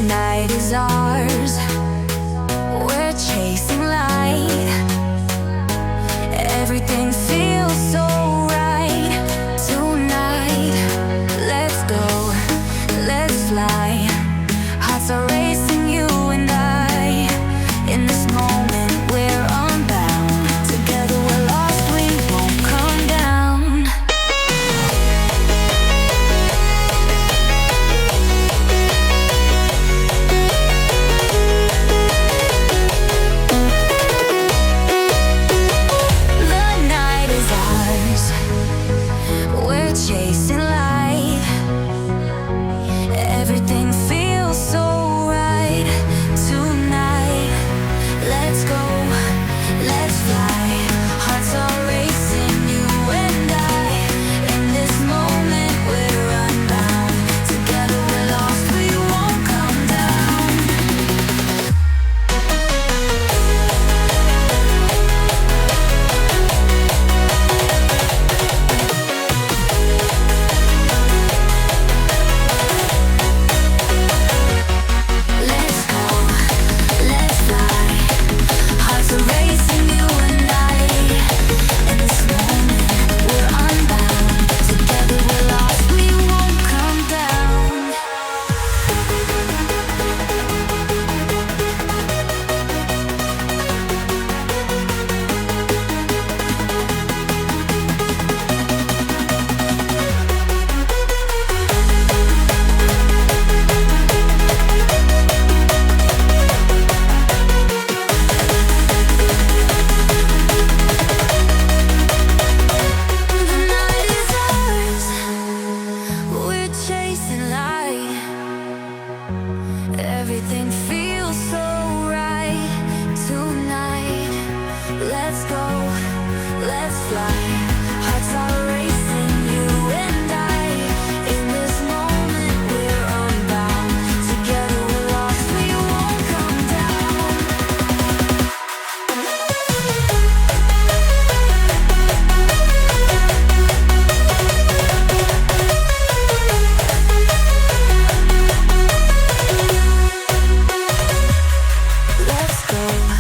night is ours. We're chasing light. Everything feels so right tonight. Let's go, let's fly. Hearts are racing, you and I. In this moment we're unbound. Together we're lost, we won't come down. The night is ours. We're chasing light. Everything feels so right tonight. Let's go, let's fly. Hearts are racing, you and I. In this moment we're unbound. Together we're lost, we won't come down. Let's go, let's fly. Hearts are racing, you and I. In this moment we're unbound. Together we're lost, we won't come down. The night is ours. We're chasing light. Everything feels so right tonight. Let's go, let's fly. Hearts are racing, you and I. In this moment we're unbound. Together we're lost, we won't come down. Let's go.